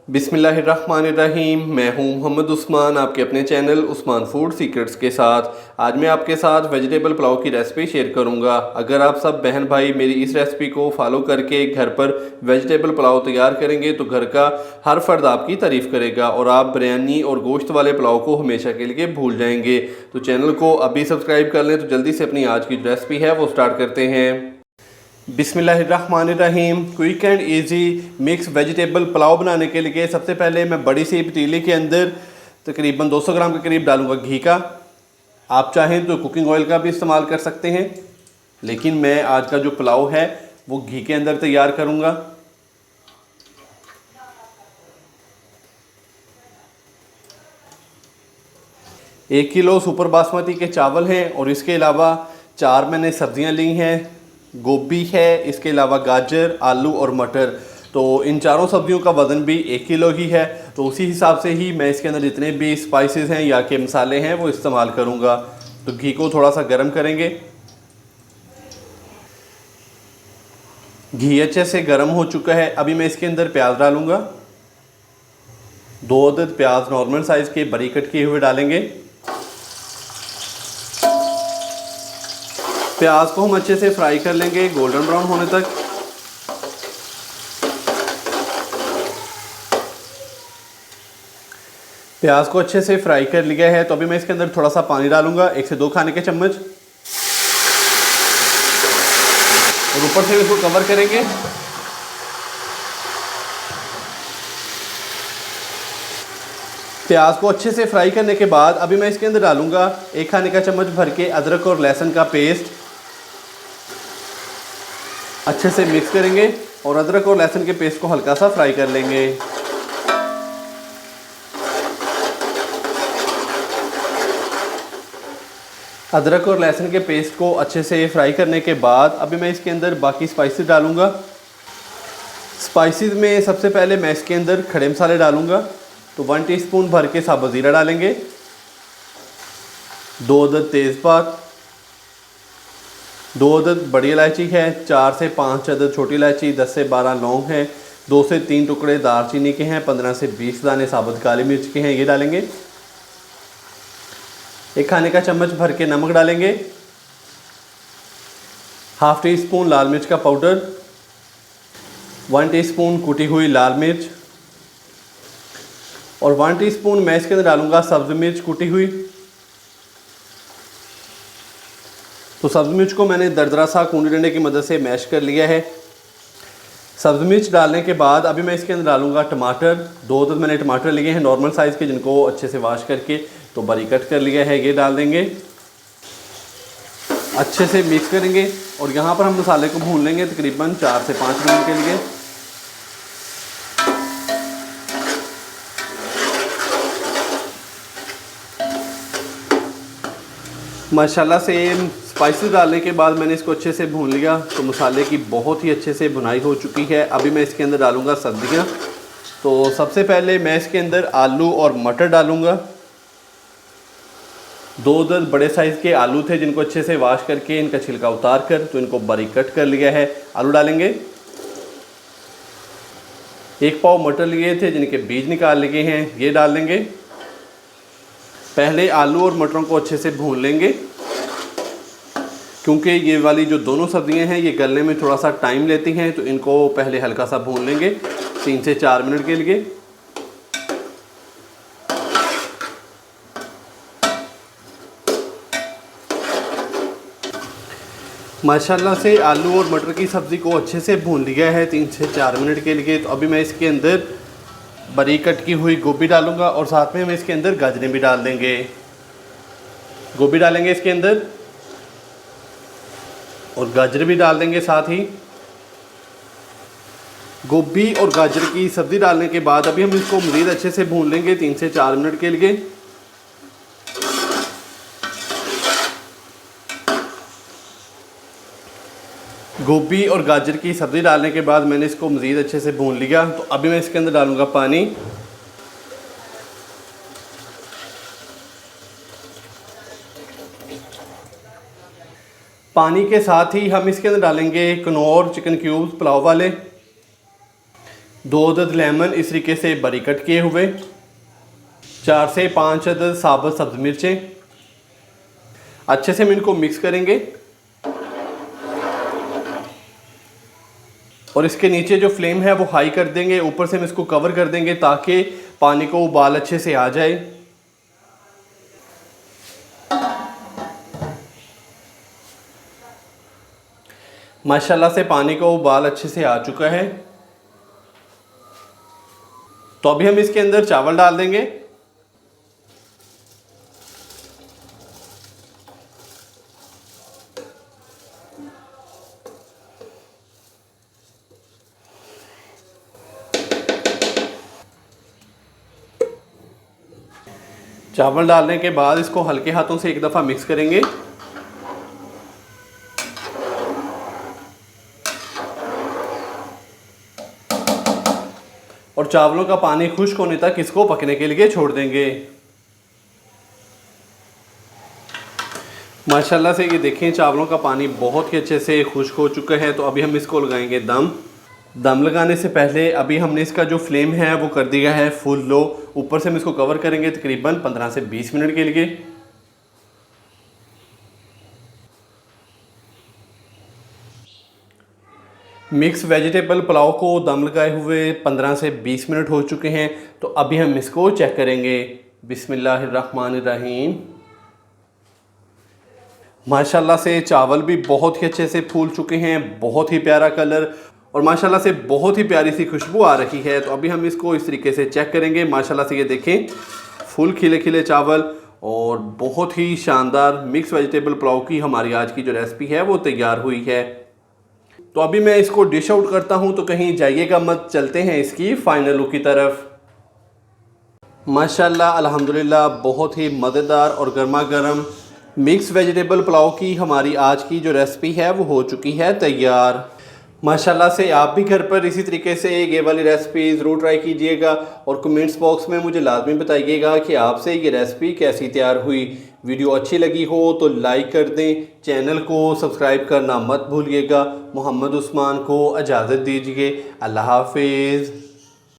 बिस्मिल्लाहिर्रहमानिर्रहीम। मैं हूं मोहम्मद उस्मान, आपके अपने चैनल उस्मान फूड सीक्रेट्स के साथ। आज मैं आपके साथ वेजिटेबल पुलाव की रेसिपी शेयर करूंगा। अगर आप सब बहन भाई मेरी इस रेसिपी को फॉलो करके घर पर वेजिटेबल पुलाव तैयार करेंगे तो घर का हर फर्द आपकी तारीफ़ करेगा और आप बिरयानी और गोश्त वाले पुलाव को हमेशा के लिए भूल जाएंगे। तो चैनल को अभी सब्सक्राइब कर लें। तो जल्दी से अपनी आज की रेसिपी है वो स्टार्ट करते हैं। बिस्मिल्लाहिर्रहमानिर्रहीम। Quick and easy mix vegetable pulao बनाने के लिए सबसे पहले मैं बड़ी सी पतीली के अंदर तकरीबन 200 ग्राम के करीब डालूंगा घी का। आप चाहें तो कुकिंग ऑयल का भी इस्तेमाल कर सकते हैं, लेकिन मैं आज का जो पुलाव है वो घी के अंदर तैयार करूंगा। एक किलो सुपर बासमती के चावल हैं और इसके अलावा 4 मैंने सब्जियां ली हैं। गोभी है, इसके अलावा गाजर, आलू और मटर। तो इन चारों सब्जियों का वज़न भी 1 किलो ही है। तो उसी हिसाब से ही मैं इसके अंदर जितने भी स्पाइसेस हैं या के मसाले हैं वो इस्तेमाल करूंगा। तो घी को थोड़ा सा गर्म करेंगे। घी अच्छे से गर्म हो चुका है। अभी मैं इसके अंदर प्याज डालूंगा। 2 अदद प्याज नॉर्मल साइज़ के बारीक कट किए हुए डालेंगे। प्याज को हम अच्छे से फ्राई कर लेंगे गोल्डन ब्राउन होने तक। प्याज को अच्छे से फ्राई कर लिया है। तो अभी मैं इसके अंदर थोड़ा सा पानी डालूंगा, 1 से 2 खाने के चम्मच, और ऊपर से इसको कवर करेंगे। प्याज को अच्छे से फ्राई करने के बाद अभी मैं इसके अंदर डालूंगा 1 खाने का चम्मच भर के अदरक और लहसुन का पेस्ट। अच्छे से मिक्स करेंगे और अदरक और लहसुन के पेस्ट को हल्का सा फ्राई कर लेंगे। अदरक और लहसुन के पेस्ट को अच्छे से फ्राई करने के बाद अभी मैं इसके अंदर बाकी स्पाइसेस डालूंगा। स्पाइसेस में सबसे पहले मैं इसके अंदर खड़े मसाले डालूंगा। तो 1 टीस्पून भर के साबुत ज़ीरा डालेंगे, 2 अदद तेज़पात, 2 अदद बड़ी इलायची है, 4 से 5 अदद छोटी इलायची, 10 से 12 लौंग हैं, 2 से 3 टुकड़े दालचीनी के हैं, 15 से 20 दाने साबुत काली मिर्च के हैं, ये डालेंगे। 1 खाने का चम्मच भर के नमक डालेंगे, ½ टीस्पून लाल मिर्च का पाउडर, 1 टीस्पून कुटी हुई लाल मिर्च, और 1 टीस्पून मैं इसके अंदर डालूंगा सब्ज़ मिर्च कुटी हुई। तो सब्ज़ मिर्च को मैंने दरदरा सा कूंडी डंडे की मदद से मैश कर लिया है। सब्ज़ मिर्च डालने के बाद अभी मैं इसके अंदर डालूंगा टमाटर। 2 अदद मैंने टमाटर लिए हैं नॉर्मल साइज़ के, जिनको अच्छे से वॉश करके तो बारीक कट कर लिया है, ये डाल देंगे। अच्छे से मिक्स करेंगे और यहाँ पर हम मसाले को भून लेंगे तकरीबन 4 से 5 मिनट के लिए। माशाल्लाह से स्पाइसेस डालने के बाद मैंने इसको अच्छे से भून लिया। तो मसाले की बहुत ही अच्छे से भुनाई हो चुकी है। अभी मैं इसके अंदर डालूंगा सब्जियां। तो सबसे पहले मैं इसके अंदर आलू और मटर डालूंगा। 2 अदद बड़े साइज़ के आलू थे, जिनको अच्छे से वॉश करके इनका छिलका उतार कर तो इनको बारीक कट कर लिया है। आलू डालेंगे। 1 पाव मटर लिए थे, जिनके बीज निकाल लिए हैं, ये डाल देंगे। पहले आलू और मटरों को अच्छे से भून लेंगे, क्योंकि ये वाली जो दोनों सब्जियां हैं ये गलने में थोड़ा सा टाइम लेती हैं। तो इनको पहले हल्का सा भून लेंगे 3 से 4 मिनट के लिए। माशाल्लाह से आलू और मटर की सब्ज़ी को अच्छे से भून लिया है 3 से 4 मिनट के लिए। तो अभी मैं इसके अंदर बारीक कट की हुई गोभी डालूंगा और साथ में हम इसके अंदर गाजरें भी डाल देंगे। गोभी डालेंगे इसके अंदर और गाजर भी डाल देंगे साथ ही। गोभी और गाजर की सब्ज़ी डालने के बाद अभी हम इसको मज़ीद अच्छे से भून लेंगे 3 से 4 मिनट के लिए। गोभी और गाजर की सब्ज़ी डालने के बाद मैंने इसको मज़ीद अच्छे से भून लिया। तो अभी मैं इसके अंदर डालूंगा पानी। पानी के साथ ही हम इसके अंदर डालेंगे कनौर चिकन क्यूब्स पुलाव वाले। 2 अदद लेमन इस तरीके से बारीक कट किए हुए, 4 से 5 अदद साबुत सब्ज़ मिर्चें। अच्छे से हम इनको मिक्स करेंगे और इसके नीचे जो फ्लेम है वो हाई कर देंगे। ऊपर से हम इसको कवर कर देंगे ताकि पानी को उबाल अच्छे से आ जाए। माशाल्लाह से पानी का उबाल अच्छे से आ चुका है। तो अभी हम इसके अंदर चावल डाल देंगे। चावल डालने के बाद इसको हल्के हाथों से एक दफ़ा मिक्स करेंगे। और चावलों का पानी खुश्क होने तक इसको पकने के लिए छोड़ देंगे। माशाल्लाह से ये देखें चावलों का पानी बहुत ही अच्छे से खुश्क हो चुका है। तो अभी हम इसको लगाएंगे दम लगाने से पहले अभी हमने इसका जो फ्लेम है वो कर दिया है फुल लो। ऊपर से हम इसको कवर करेंगे तकरीबन 15 से 20 मिनट के लिए। मिक्स वेजिटेबल पुलाव को दम लगाए हुए 15 से 20 मिनट हो चुके हैं। तो अभी हम इसको चेक करेंगे। बिस्मिल्लाहिर्रहमानिर्रहीम। माशाल्लाह से चावल भी बहुत ही अच्छे से फूल चुके हैं, बहुत ही प्यारा कलर और माशाल्लाह से बहुत ही प्यारी सी खुशबू आ रही है। तो अभी हम इसको इस तरीके से चेक करेंगे। माशाल्लाह से ये देखें फुल खिले खिले चावल और बहुत ही शानदार मिक्स वेजिटेबल पुलाव की हमारी आज की जो रेसिपी है वो तैयार हुई है। तो अभी मैं इसको डिश आउट करता हूँ, तो कहीं जाइएगा मत, चलते हैं इसकी फाइनल लुक की तरफ। माशाल्लाह अल्हम्दुलिल्लाह बहुत ही मज़ेदार और गर्मा गर्म मिक्स वेजिटेबल पुलाव की हमारी आज की जो रेसिपी है वो हो चुकी है तैयार। माशाल्लाह से आप भी घर पर इसी तरीके से ये वाली रेसिपी ज़रूर ट्राई कीजिएगा और कमेंट्स बॉक्स में मुझे लाजमी बताइएगा कि आपसे ये रेसिपी कैसी तैयार हुई। वीडियो अच्छी लगी हो तो लाइक कर दें, चैनल को सब्सक्राइब करना मत भूलिएगा। मोहम्मद उस्मान को इजाज़त दीजिए। अल्लाह हाफिज़।